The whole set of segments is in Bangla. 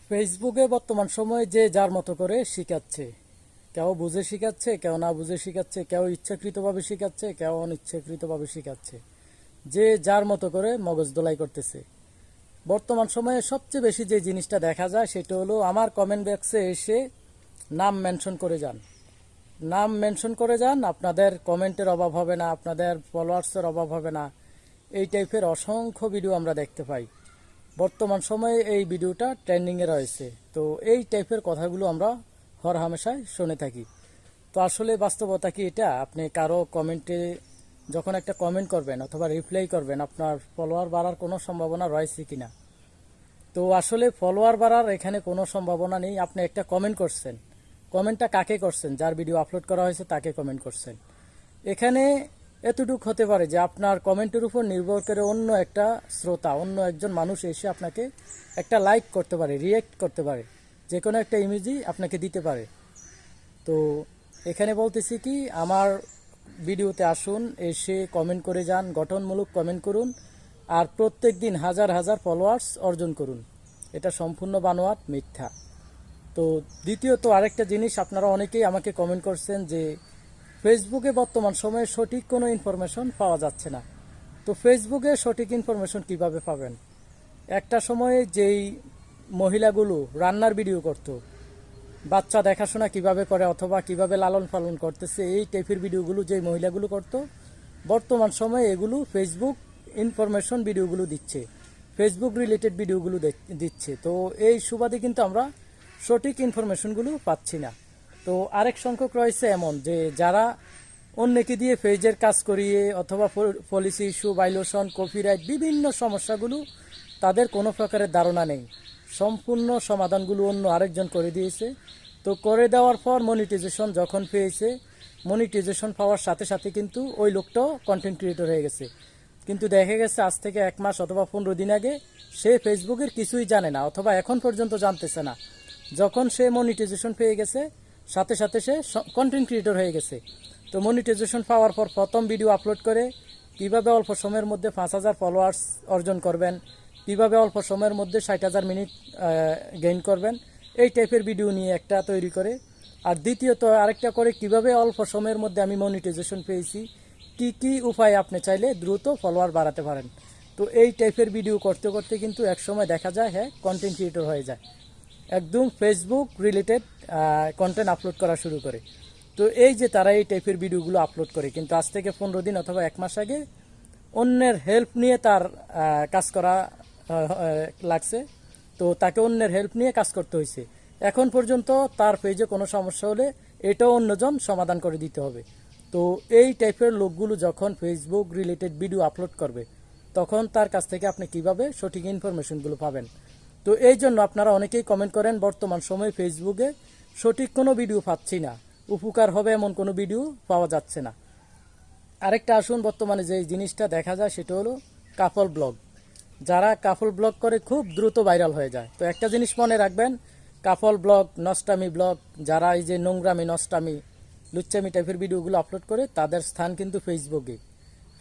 ফেসবুকে বর্তমান সময়ে যে যার মতো করে শিখাচ্ছে, কেউ বুঝে শিখাচ্ছে, কেউ না বুঝে শিখাচ্ছে, কেউ ইচ্ছাকৃতভাবে শিখাচ্ছে, কেউ অনিচ্ছাকৃতভাবে শিখাচ্ছে। যে যার মতো করে মগজ ধোলাই করতেছে। বর্তমান সময়ে সবচেয়ে বেশি যে জিনিসটা দেখা যায় সেটা হলো আমার কমেন্ট বক্সে এসে নাম মেনশন করে যান। নাম মেনশন করে যান, আপনাদের কমেন্টের অভাব হবে না, আপনাদের ফলোয়ার্সের অভাব হবে না। এই টাইপের অসংখ্য ভিডিও আমরা দেখতে পাই। বর্তমান সময়ে এই ভিডিওটা ট্রেন্ডিংয়ে রয়েছে। তো এই টাইপের কথাগুলো আমরা হরহামেশাই শুনে থাকি। তো আসলে বাস্তবতা কি এটা? আপনি কারো কমেন্টে যখন একটা কমেন্ট করবেন অথবা রিপ্লাই করবেন, আপনার ফলোয়ার বাড়ার কোনো সম্ভাবনা রয়েছে কিনা? তো আসলে ফলোয়ার বাড়ার এখানে কোনো সম্ভাবনা নেই। আপনি একটা কমেন্ট করছেন, কমেন্টটা কাকে করছেন? যার ভিডিও আপলোড করা হয়েছে তাকে কমেন্ট করছেন। এখানে এতটুকু হতে পারে যে আপনার কমেন্টের উপর নির্ভর করে অন্য একটা শ্রোতা, অন্য একজন মানুষ এসে আপনাকে একটা লাইক করতে পারে, রিয়েক্ট করতে পারে, যে কোনো একটা ইমেজই আপনাকে দিতে পারে। তো এখানে বলতেছি কি, আমার ভিডিওতে আসুন, এসে কমেন্ট করে যান, গঠনমূলক কমেন্ট করুন, আর প্রত্যেক দিন হাজার হাজার ফলোয়ার্স অর্জন করুন। এটা সম্পূর্ণ বানোয়াট, মিথ্যা। তো দ্বিতীয়ত আরেকটা জিনিস, আপনারা অনেকেই আমাকে কমেন্ট করছেন যে ফেসবুকে বর্তমান সময়ে সঠিক কোনো ইনফরমেশন পাওয়া যাচ্ছে না। তো ফেসবুকে সঠিক ইনফরমেশন কিভাবে পাবেন? একটা সময়ে যেই মহিলাগুলো রান্নার ভিডিও করত, বাচ্চা দেখাশোনা কিভাবে করে অথবা কিভাবে লালন পালন করতেছে, এই টাইপের ভিডিওগুলো যেই মহিলাগুলো করত, বর্তমান সময়ে এগুলো ফেসবুক ইনফরমেশন ভিডিওগুলো দিচ্ছে, ফেসবুক রিলেটেড ভিডিওগুলো দিচ্ছে। তো এই সুবাদে কিন্তু আমরা সঠিক ইনফরমেশনগুলো পাচ্ছি না। তো আরেক সংখ্যক রয়েছে এমন যে যারা অন্যকে দিয়ে পেজের কাজ করিয়ে অথবা পলিসি ইস্যু, ভায়োলেশন, কপিরাইট, বিভিন্ন সমস্যাগুলো তাদের কোনো প্রকারের ধারণা নেই। সম্পূর্ণ সমাধানগুলো অন্য আরেকজন করে দিয়েছে। তো করে দেওয়ার পর মনিটাইজেশন যখন পেয়েছে, মনিটাইজেশন পাওয়ার সাথে সাথে কিন্তু ওই লোকটাও কন্টেন্ট ক্রিয়েটর হয়ে গেছে। কিন্তু দেখা গেছে আজ থেকে 1 মাস অথবা 15 দিন আগে সে ফেসবুকের কিছুই জানে না অথবা এখন পর্যন্ত জানতেছে না। যখন সে মনিটাইজেশন পেয়ে গেছে, সাথে সাথে সে কন্টেন্ট ক্রিয়েটর হয়ে গেছে। তো মনিটাইজেশন পাওয়ার পর প্রথম ভিডিও আপলোড করে কিভাবে অল্প সময়ের মধ্যে 5,000 ফলোয়ার্স অর্জন করবেন, কিভাবে অল্প সময়ের মধ্যে 60,000 মিনিট গেইন করবেন, এই টাইপের ভিডিও নিয়ে একটা তৈরি করে। আর দ্বিতীয়ত আরেকটা করে কিভাবে অল্প সময়ের মধ্যে আমি মনিটাইজেশন পেয়েছি, কি কি উপায় আপনি চাইলে দ্রুত ফলোয়ার বাড়াতে পারেন। তো এই টাইপের ভিডিও করতে করতে কিন্তু একসময় দেখা যায় হ্যাঁ কন্টেন্ট ক্রিয়েটর হয়ে যায়, একদম ফেসবুক রিলেটেড কন্টেন্ট আপলোড করা শুরু করে। তো এই যে তারা এই টাইপের ভিডিওগুলো আপলোড করে, কিন্তু আজ থেকে 15 দিন অথবা 1 মাস আগে অন্যের হেল্প নিয়ে তার কাজ করা লাগছে। তো তাকে অন্যের হেল্প নিয়ে কাজ করতে হয়েছে। এখন পর্যন্ত তার পেজে কোনো সমস্যা হলে এটাও অন্যজন সমাধান করে দিতে হবে। তো এই টাইপের লোকগুলো যখন ফেসবুক রিলেটেড ভিডিও আপলোড করবে, তখন তার কাছ থেকে আপনি কিভাবে সঠিক ইনফরমেশনগুলো পাবেন? তো এই জন্য আপনারা অনেকেই কমেন্ট করেন বর্তমান সময়ে ফেসবুকে সঠিক কোনো ভিডিও পাচ্ছি না, উপকার হবে এমন কোনো ভিডিও পাওয়া যাচ্ছে না। আরেকটা আসুন, বর্তমানে যে জিনিসটা দেখা যায় সেটা হলো কাপল ব্লগ। যারা কাপল ব্লগ করে খুব দ্রুত ভাইরাল হয়ে যায়। তো একটা জিনিস মনে রাখবেন, কাপল ব্লগ, নষ্টামি ব্লগ, যারা এই যে নোংরামি, নষ্টামি, লুচ্চামি টাইপের ভিডিওগুলো আপলোড করে, তাদের স্থান কিন্তু ফেসবুকে।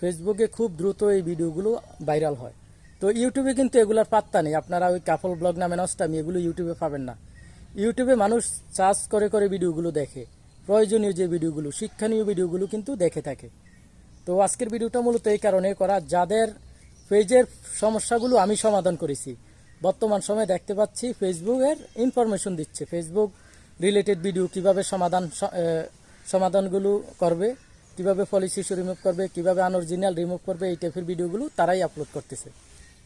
ফেসবুকে খুব দ্রুত এই ভিডিওগুলো ভাইরাল হয়। তো ইউটিউবে কিন্তু এগুলোর পাত্তা নেই। আপনারা ওই কাপল ব্লগ নামে নষ্টামি এগুলো ইউটিউবে পাবেন না। ইউটিউবে মানুষ সার্চ করে করে ভিডিওগুলো দেখে, প্রয়োজনীয় যে ভিডিওগুলো, শিক্ষণীয় ভিডিওগুলো কিন্তু দেখে থাকে। তো আজকের ভিডিওটা মূলত এই কারণে করা, যাদের পেজের সমস্যাগুলো আমি সমাধান করেছি। বর্তমান সময়ে দেখতে পাচ্ছি ফেসবুকের ইনফরমেশন দিচ্ছে, ফেসবুক রিলেটেড ভিডিও কিভাবে সমাধানগুলো করবে, কিভাবে পলিসি ইস্যু রিমুভ করবে, কিভাবে আনঅরিজিনাল রিমুভ করবে, এই টাইপের ভিডিওগুলো তারাই আপলোড করতেছে।